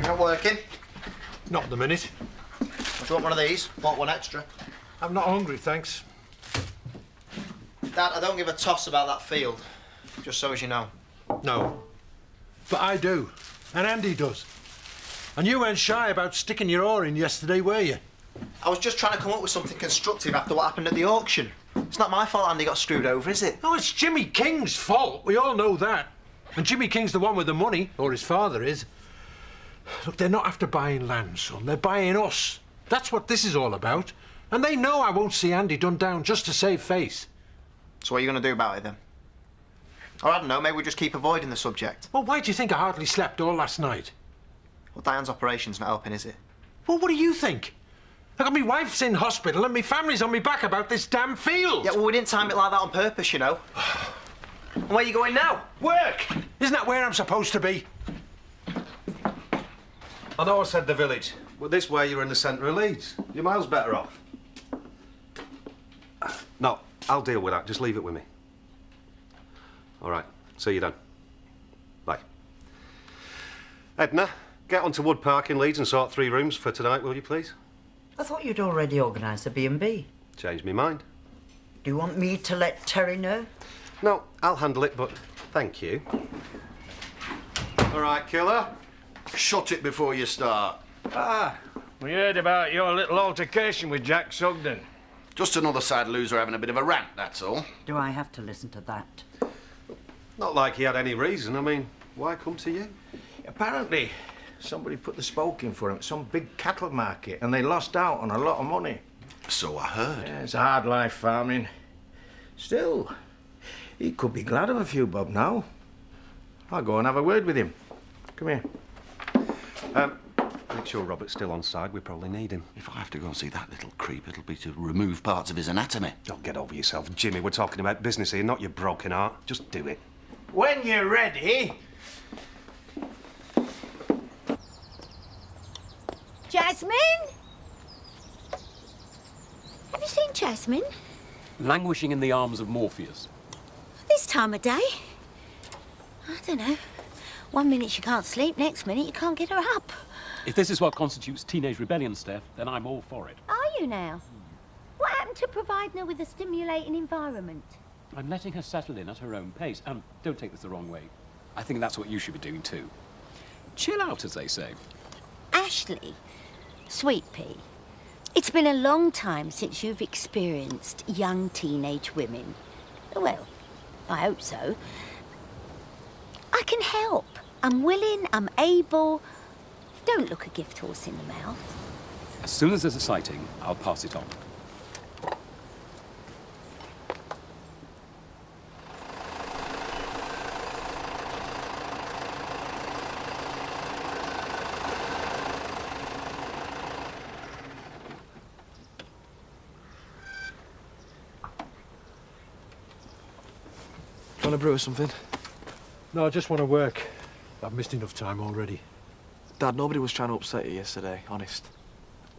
You're not working? Not at the minute. Do you want one of these? Bought one extra. I'm not hungry, thanks. Dad, I don't give a toss about that field. Just so as you know. No. But I do. And Andy does. And you weren't shy about sticking your oar in yesterday, were you? I was just trying to come up with something constructive after what happened at the auction. It's not my fault Andy got screwed over, is it? Oh, it's Jimmy King's fault. We all know that. And Jimmy King's the one with the money, or his father is. Look, they're not after buying land, son. They're buying us. That's what this is all about. And they know I won't see Andy done down just to save face. So what are you going to do about it, then? Or I don't know, maybe we just keep avoiding the subject. Well, why do you think I hardly slept all last night? Well, Diane's operation's not helping, is it? Well, what do you think? Look, my wife's in hospital and my family's on me back about this damn field. Yeah, well, we didn't time it like that on purpose, you know. And where are you going now? Work! Isn't that where I'm supposed to be? I know I said the village, but this way you're in the centre of Leeds. You're miles better off. No, I'll deal with that. Just leave it with me. All right. See you then. Bye. Edna, get onto Wood Park in Leeds and sort 3 rooms for tonight, will you please? I thought you'd already organised a B&B. Changed my mind. Do you want me to let Terry know? No, I'll handle it, but thank you. All right, killer. Shut it before you start. Ah, we heard about your little altercation with Jack Sugden. Just another side loser having a bit of a rant, that's all. Do I have to listen to that? Not like he had any reason. I mean, why come to you? Apparently, somebody put the spoke in for him at some big cattle market and they lost out on a lot of money. So I heard. Yeah, it's a hard life farming. Still, he could be glad of a few bob now. I'll go and have a word with him. Come here. Make sure Robert's still on side. We probably need him. If I have to go and see that little creep, it'll be to remove parts of his anatomy. Don't get over yourself, Jimmy. We're talking about business here, not your broken heart. Just do it. When you're ready. Jasmine? Have you seen Jasmine? Languishing in the arms of Morpheus. This time of day? I don't know. One minute she can't sleep, next minute you can't get her up. If this is what constitutes teenage rebellion, Steph, then I'm all for it. Are you now? What happened to providing her with a stimulating environment? I'm letting her settle in at her own pace. And don't take this the wrong way. I think that's what you should be doing too. Chill out, as they say. Ashley, sweet pea, it's been a long time since you've experienced young teenage women. Well, I hope so. I can help. I'm willing, I'm able. Don't look a gift horse in the mouth. As soon as there's a sighting, I'll pass it on. Want a brew or something? No, I just want to work. I've missed enough time already. Dad, nobody was trying to upset you yesterday, honest.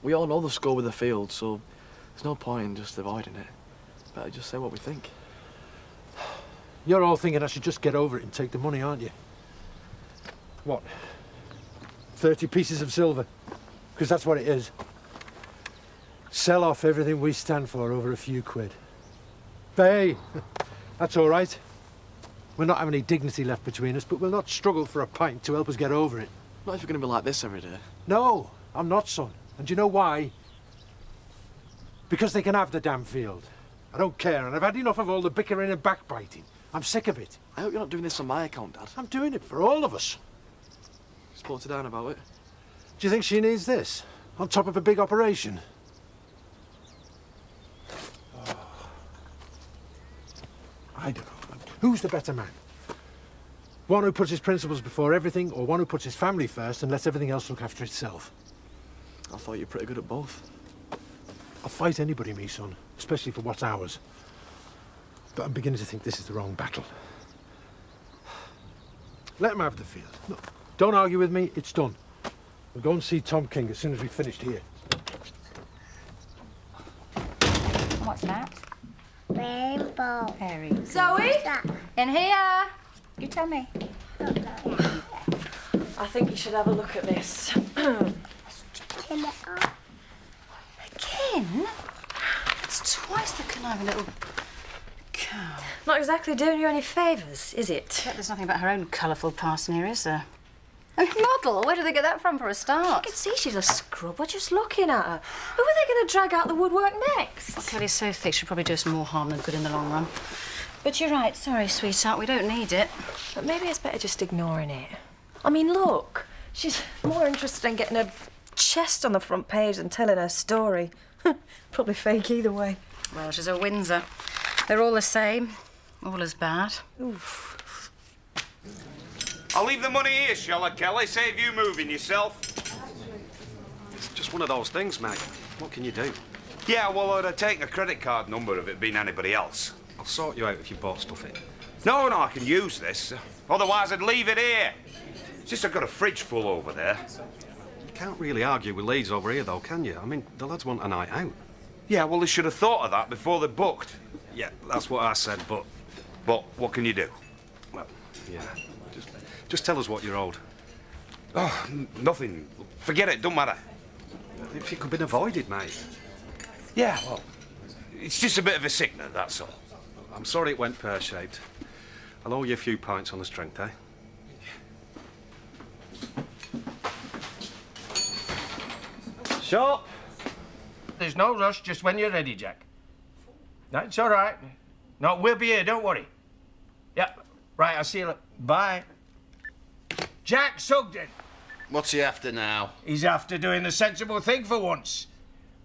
We all know the score with the field, so there's no point in just avoiding it. Better just say what we think. You're all thinking I should just get over it and take the money, aren't you? What? 30 pieces of silver? Because that's what it is. Sell off everything we stand for over a few quid. But hey, that's all right. We're not having any dignity left between us, but we'll not struggle for a pint to help us get over it. Not if you're going to be like this every day. No, I'm not, son. And do you know why? Because they can have the damn field. I don't care, and I've had enough of all the bickering and backbiting. I'm sick of it. I hope you're not doing this on my account, Dad. I'm doing it for all of us. Spoke to Dan about it. Do you think she needs this? On top of a big operation? Oh. I don't know. Who's the better man? One who puts his principles before everything, or one who puts his family first and lets everything else look after itself? I thought you were pretty good at both. I'll fight anybody, me son, especially for what's ours. But I'm beginning to think this is the wrong battle. Let him have the field. No, don't argue with me, it's done. We'll go and see Tom King as soon as we've finished here. What's that? Rainbow. Very good. Zoe? In here. You tell me. I think you should have a look at this. Kill it off. Again? It's twice the conniving little cow. Not exactly doing you any favours, is it? But there's nothing about her own colourful past in here, is there? A model? Where did they get that from for a start? You can see she's a scrubber just looking at her. Who are they going to drag out the woodwork next? Well, Kelly's so thick she'll probably do us more harm than good in the long run. But you're right, sorry, sweetheart, we don't need it. But maybe it's better just ignoring it. I mean, look, she's more interested in getting her chest on the front page than telling her story. Probably fake either way. Well, she's a Windsor. They're all the same, all as bad. Oof. I'll leave the money here, shall I, Kelly? Save you moving yourself. It's just one of those things, mate. What can you do? Yeah, well, I'd have taken a credit card number if it been anybody else. I'll sort you out if you bought stuff in. No, I can use this. Otherwise, I'd leave it here. It's just I've got a fridge full over there. You can't really argue with Leeds over here, though, can you? I mean, the lads want a night out. Yeah, well, they should have thought of that before they booked. Yeah, that's what I said, but... But what can you do? Well, yeah. Just tell us what you're owed. Oh, nothing. Forget it, don't matter. If it could have been avoided, mate. Yeah, well, it's just a bit of a sickness, that's all. I'm sorry it went pear-shaped. I'll owe you a few pints on the strength, eh? So, there's no rush, just when you're ready, Jack. That's all right. No, we'll be here, don't worry. Yeah, right, I'll see you later. Bye. Jack Sugden. What's he after now? He's after doing the sensible thing for once.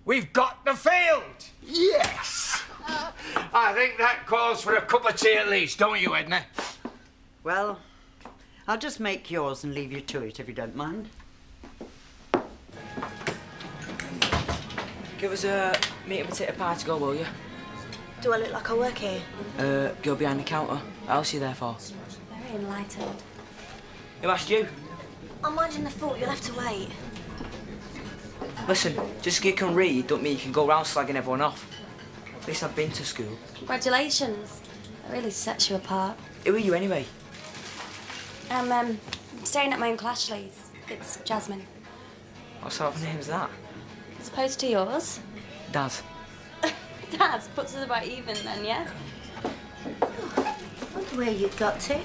We've got the field! Yes! I think that calls for a cup of tea at least, don't you, Edna? Well, I'll just make yours and leave you to it if you don't mind. Give us a meat and potato pie to go, will you? Do I look like I work here? Go behind the counter. What else are you there for? Very enlightened. Who asked you? I'm minding the fort, you'll have to wait. Listen, just 'cause you can read don't mean you can go round slagging everyone off. At least I've been to school. Congratulations. That really sets you apart. Who are you anyway? I'm staring at my own class leads. It's Jasmine. What sort of name is that? As opposed to yours. Daz. Daz puts us about even then, yeah? Wonder where you got to.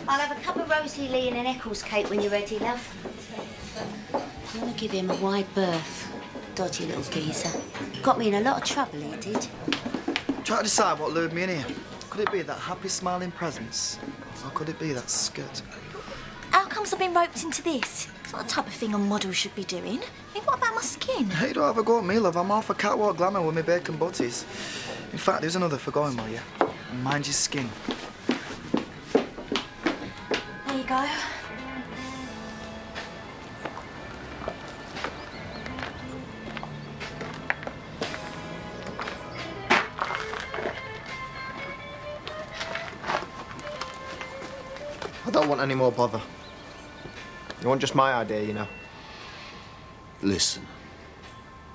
I'll have a cup of Rosie Lee and an Eccles cake when you're ready, love. I want to give him a wide berth. Dodgy little geezer. Got me in a lot of trouble, he did. Try to decide what lured me in here. Could it be that happy, smiling presence? Or could it be that skirt? How comes I've been roped into this? It's not the type of thing a model should be doing. I mean, what about my skin? Hey, don't have a go at me, love. I'm all for catwalk glamour with my bacon butties. In fact, there's another for going, will you? Mind your skin. There you go. I don't want any more bother. You want just my idea, you know. Listen,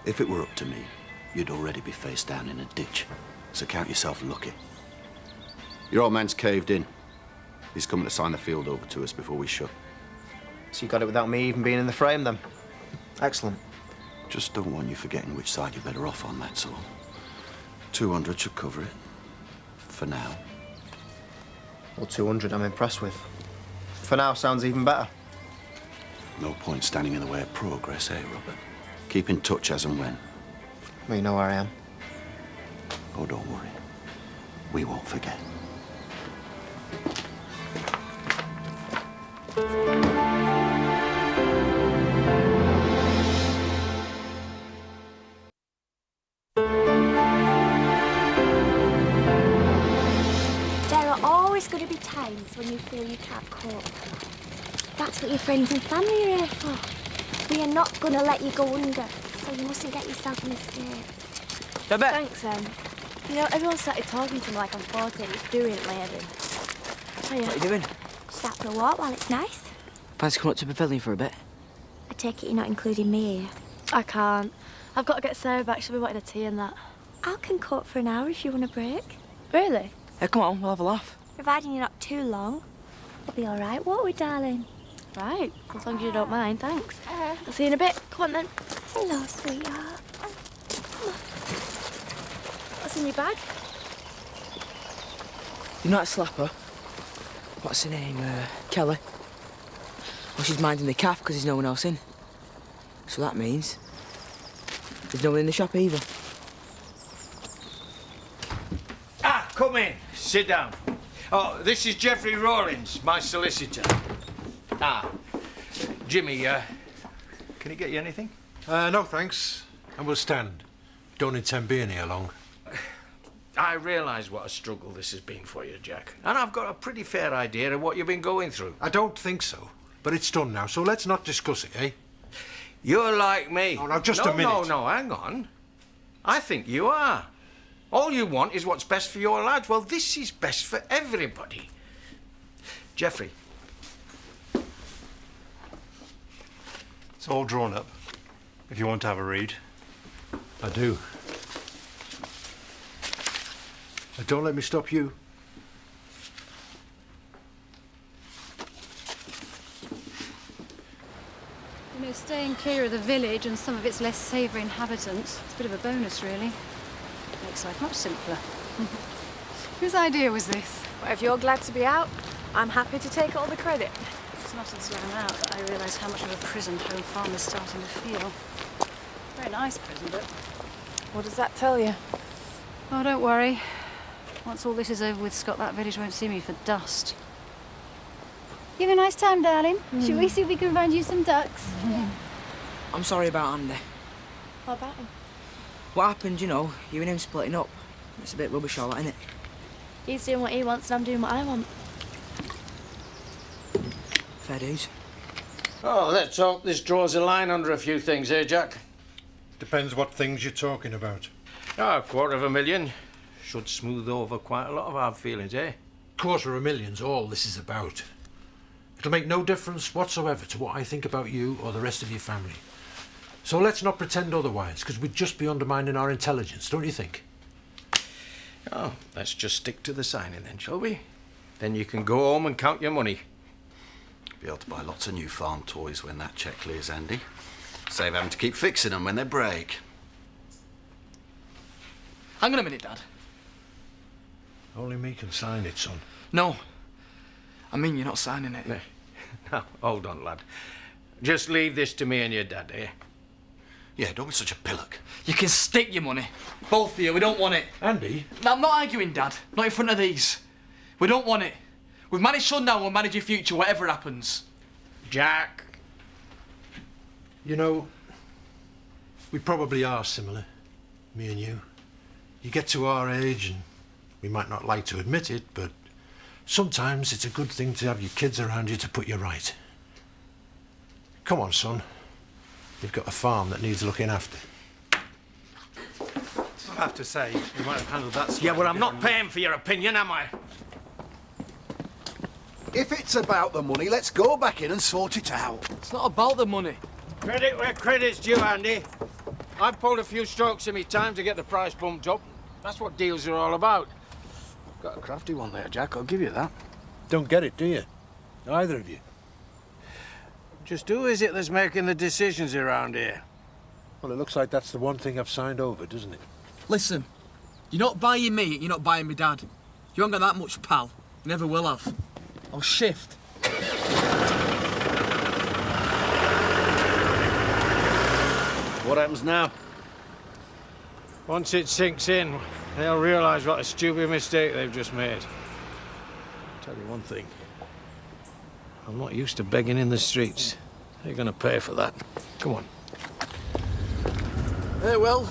if it were up to me, you'd already be face down in a ditch. So count yourself lucky. Your old man's caved in. He's coming to sign the field over to us before we shut. So you got it without me even being in the frame, then? Excellent. Just don't want you forgetting which side you're better off on, that's all. 200 should cover it. For now. Well, 200 I'm impressed with. For now sounds even better. No point standing in the way of progress, eh, Robert? Keep in touch as and when. Well, you know where I am. Oh, don't worry. We won't forget. There are always going to be times when you feel you can't cope. That's what your friends and family are here for. We are not going to let you go under, so you mustn't get yourself in a state. Thanks, You know, everyone started talking to me like I'm 14. It's brilliantly heavy. Oh, yeah. What are you doing? Just out for a walk while it's nice. Fancy coming up to the pavilion for a bit? I take it you're not including me here. I can't. I've got to get Sarah back. She'll be wanting a tea and that. I can cook for an hour if you want a break. Really? Hey, come on, we'll have a laugh. Providing you're not too long. We'll be all right, won't we, darling? Right, as long as you don't mind, thanks. I'll see you in a bit. Come on, then. Hello, sweetheart. What's in your bag? You know that slapper? What's her name? Kelly. Well, she's minding the calf because there's no one else in. So that means there's no one in the shop either. Ah, come in. Sit down. Oh, this is Geoffrey Rawlins, my solicitor. Ah, Jimmy, can he get you anything? No, thanks. And we'll stand. Don't intend being here long. I realise what a struggle this has been for you, Jack. And I've got a pretty fair idea of what you've been going through. I don't think so. But it's done now, so let's not discuss it, eh? You're like me. Oh, now, just a minute. No, hang on. I think you are. All you want is what's best for your lads. Well, this is best for everybody. Geoffrey. It's all drawn up, if you want to have a read. I do. But don't let me stop you. You know, staying clear of the village and some of its less savoury inhabitants, it's a bit of a bonus, really. Makes life much simpler. Whose idea was this? Well, if you're glad to be out, I'm happy to take all the credit. It's not until I'm out that I realise how much of a prison home farm is starting to feel. Very nice prison, but... What does that tell you? Oh, don't worry. Once all this is over with, Scott, that village won't see me for dust. You have a nice time, darling. Should we see if we can find you some ducks? I'm sorry about Andy. What about him? What happened, you know, you and him splitting up. It's a bit rubbish all that, isn't it? He's doing what he wants and I'm doing what I want. Fair dues. Oh, let's hope this draws a line under a few things, eh, Jack? Depends what things you're talking about. Oh, $250,000 should smooth over quite a lot of hard feelings, eh? $250,000's all this is about. It'll make no difference whatsoever to what I think about you or the rest of your family. So let's not pretend otherwise, because we'd just be undermining our intelligence, don't you think? Oh, let's just stick to the signing then, shall we? Then you can go home and count your money. Be able to buy lots of new farm toys when that check clears, Andy. Save having to keep fixing them when they break. Hang on a minute, Dad. Only me can sign it, son. No. I mean, you're not signing it. No, hold on, lad. Just leave this to me and your dad, eh? Yeah, don't be such a pillock. You can stick your money. Both of you, we don't want it. Andy? I'm not arguing, Dad. Not in front of these. We don't want it. We've managed son now, we'll manage your future, whatever happens. Jack. You know, we probably are similar, me and you. You get to our age and we might not like to admit it, but sometimes it's a good thing to have your kids around you to put you right. Come on, son. You've got a farm that needs looking after. I have to say, you might have handled that. Yeah, well, I'm not paying for your opinion, am I? If it's about the money, let's go back in and sort it out. It's not about the money. Credit where credit's due, Andy. I've pulled a few strokes in my time to get the price bumped up. That's what deals are all about. Got a crafty one there, Jack, I'll give you that. Don't get it, do you? Either of you. Just who is it that's making the decisions around here? Well, it looks like that's the one thing I've signed over, doesn't it? Listen, you're not buying me, you're not buying me Dad. You haven't got that much, pal. You never will have. I'll shift. What happens now? Once it sinks in, they'll realise what a stupid mistake they've just made. I'll tell you one thing. I'm not used to begging in the streets. They're going to pay for that. Come on. Well,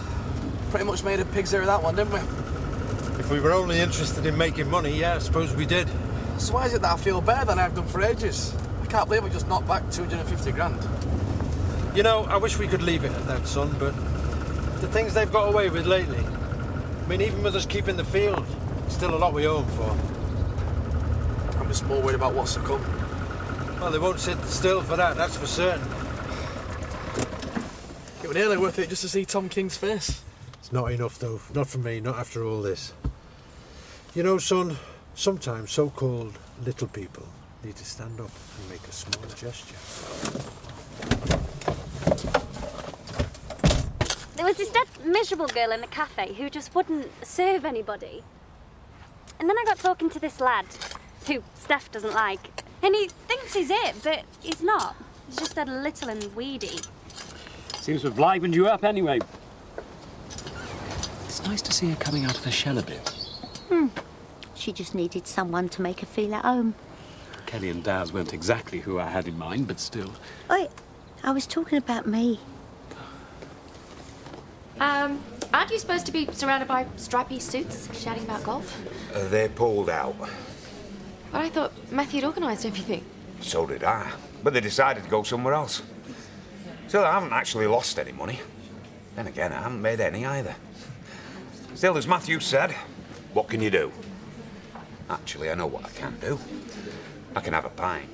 pretty much made a pig's ear of that one, didn't we? If we were only interested in making money, yeah, I suppose we did. So why is it that I feel better than I've done for ages? I can't believe we just knocked back 250 grand. You know, I wish we could leave it at that, son, but the things they've got away with lately. I mean, even with us keeping the field, still a lot we owe them for. I'm just more worried about what's to come. Well, they won't sit still for that, that's for certain. It was nearly worth it just to see Tom King's face. It's not enough, though. Not for me, not after all this. You know, son, Sometimes so-called little people need to stand up and make a small gesture. There was this dead miserable girl in the cafe who just wouldn't serve anybody. And then I got talking to this lad, who Steph doesn't like, and he thinks he's it, but he's not. He's just a little and weedy. Seems to have livened you up anyway. It's nice to see her coming out of her shell a bit. She just needed someone to make her feel at home. Kelly and Daz weren't exactly who I had in mind, but still. Oi, I was talking about me. Aren't you supposed to be surrounded by stripy suits shouting about golf? They pulled out. But I thought Matthew had organised everything. So did I. But they decided to go somewhere else. Still, I haven't actually lost any money. Then again, I haven't made any either. Still, as Matthew said, what can you do? Actually, I know what I can do. I can have a pint.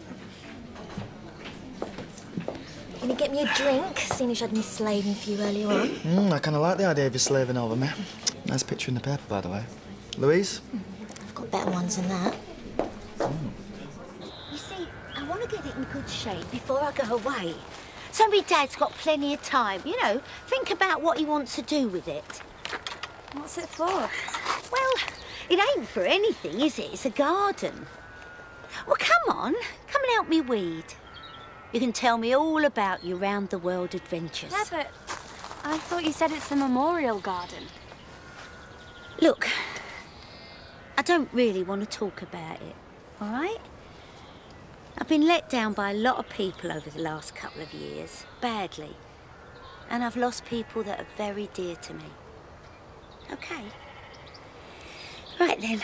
Can you get me a drink, seeing as you had me slaving for you earlier on? I kind of like the idea of you slaving over me. Nice picture in the paper, by the way. Louise? I've got better ones than that. You see, I want to get it in good shape before I go away. So my dad's got plenty of time, you know, think about what he wants to do with it. What's it for? Well, it ain't for anything, is it? It's a garden. Well, come on, come and help me weed. You can tell me all about your round-the-world adventures. Yeah, but I thought you said it's the memorial garden. Look, I don't really want to talk about it, all right? I've been let down by a lot of people over the last couple of years, badly. And I've lost people that are very dear to me. OK. Right then.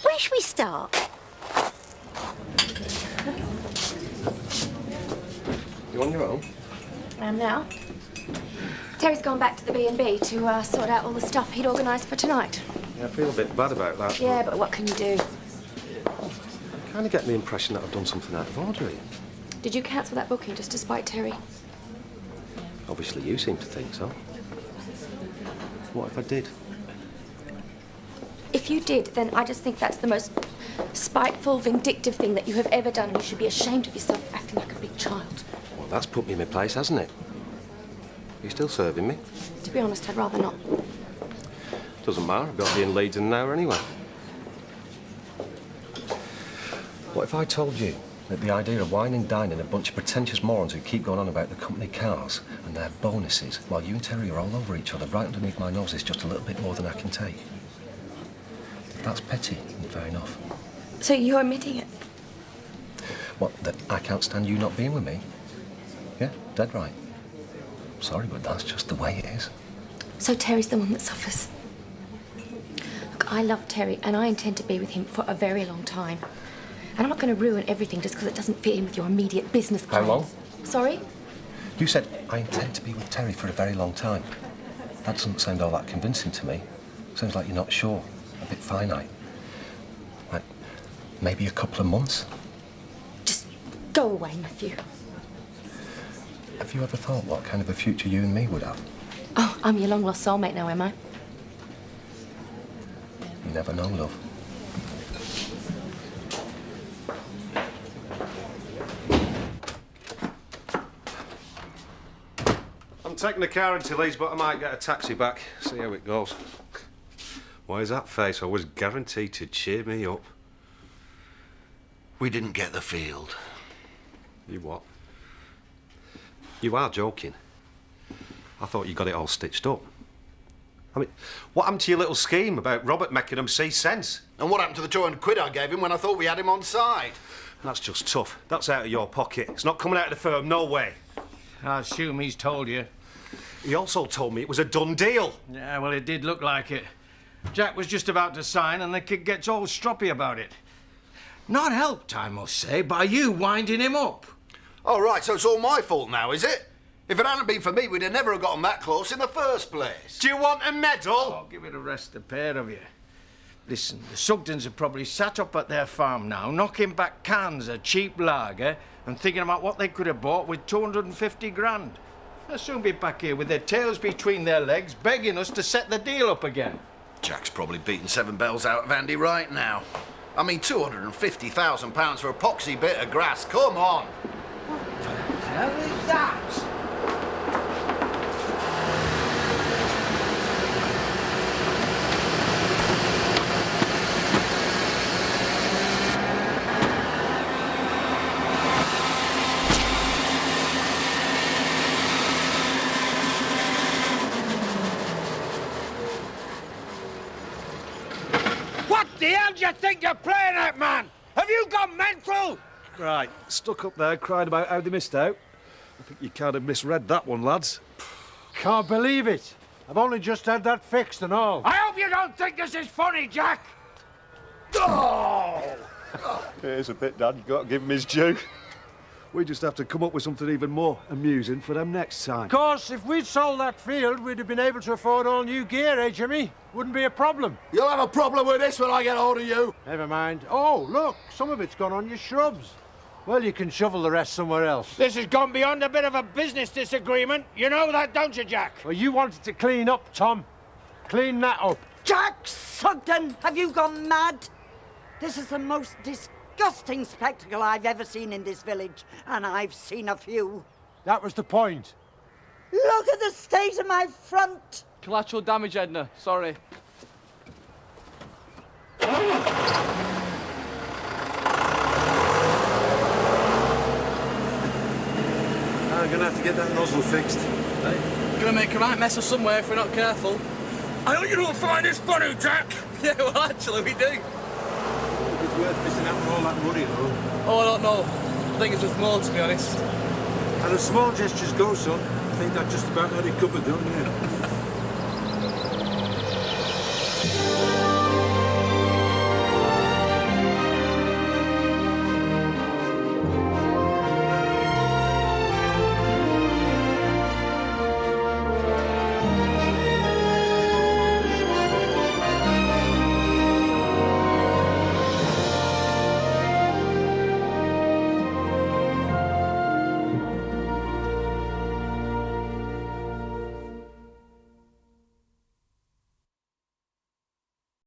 Where should we start? You on your own? I am now. Terry's gone back to the B&B to sort out all the stuff he'd organised for tonight. Yeah, I feel a bit bad about that. Yeah, but what can you do? I kind of get the impression that I've done something out of order here. Did you cancel that booking just to spite Terry? Obviously, you seem to think so. What if I did? If you did, then I just think that's the most spiteful, vindictive thing that you have ever done, and you should be ashamed of yourself for acting like a big child. Well, that's put me in my place, hasn't it? You still serving me? To be honest, I'd rather not. Doesn't matter. I've got to be in Leeds in an hour anyway. What if I told you that the idea of wine and dining a bunch of pretentious morons who keep going on about the company cars and their bonuses while you and Terry are all over each other right underneath my nose is just a little bit more than I can take? If that's petty, then fair enough. So you're admitting it? What, that I can't stand you not being with me? Yeah, dead right. Sorry, but that's just the way it is. So Terry's the one that suffers. Look, I love Terry, and I intend to be with him for a very long time. And I'm not going to ruin everything just because it doesn't fit in with your immediate business plans. How long? Sorry? You said, I intend to be with Terry for a very long time. That doesn't sound all that convincing to me. Sounds like you're not sure. A bit finite. Like, maybe a couple of months? Just go away, Matthew. Have you ever thought what kind of a future you and me would have? Oh, I'm your long-lost soulmate now, am I? You never know, love. I'm taking the car into Leeds, but I might get a taxi back. See how it goes. Why is that face always guaranteed to cheer me up? We didn't get the field. You what? You are joking. I thought you got it all stitched up. I mean, what happened to your little scheme about Robert making them see sense? And what happened to the 200 quid I gave him when I thought we had him on side? That's just tough. That's out of your pocket. It's not coming out of the firm, no way. I assume he's told you. He also told me it was a done deal. Yeah, well, it did look like it. Jack was just about to sign, and the kid gets all stroppy about it. Not helped, I must say, by you winding him up. Oh, right, so it's all my fault now, is it? If it hadn't been for me, we'd have never have gotten that close in the first place. Do you want a medal? Oh, give it a rest, the pair of you. Listen, the Sugdens are probably sat up at their farm now, knocking back cans of cheap lager and thinking about what they could have bought with 250 grand. They'll soon be back here with their tails between their legs, begging us to set the deal up again. Jack's probably beating 7 bells out of Andy right now. I mean, £250,000 for a poxy bit of grass. Come on. What the hell is that? What the hell do you think you're playing at, man? Have you gone mental? Right, stuck up there crying about how they missed out. I think you kind of misread that one, lads. Can't believe it. I've only just had that fixed and all. I hope you don't think this is funny, Jack. Oh! It is a bit, Dad. You've got to give him his due. We just have to come up with something even more amusing for them next time. Of course, if we'd sold that field, we'd have been able to afford all new gear, eh, Jimmy? Wouldn't be a problem. You'll have a problem with this when I get hold of you. Never mind. Oh, look, some of it's gone on your shrubs. Well, you can shovel the rest somewhere else. This has gone beyond a bit of a business disagreement. You know that, don't you, Jack? Well, you wanted to clean up, Tom. Clean that up. Jack Sugden, have you gone mad? This is the most disgusting spectacle I've ever seen in this village, and I've seen a few. That was the point. Look at the state of my front. Collateral damage, Edna. Sorry. I'm gonna have to get that nozzle fixed. Gonna make a right mess of somewhere if we're not careful. I hope you don't find this funny, Jack. Yeah, well, actually, we do. It's worth missing out on all that money, though. Oh, I don't know. I think it's worth more, to be honest. And as small gestures go, son, I think that just about had it covered, don't you?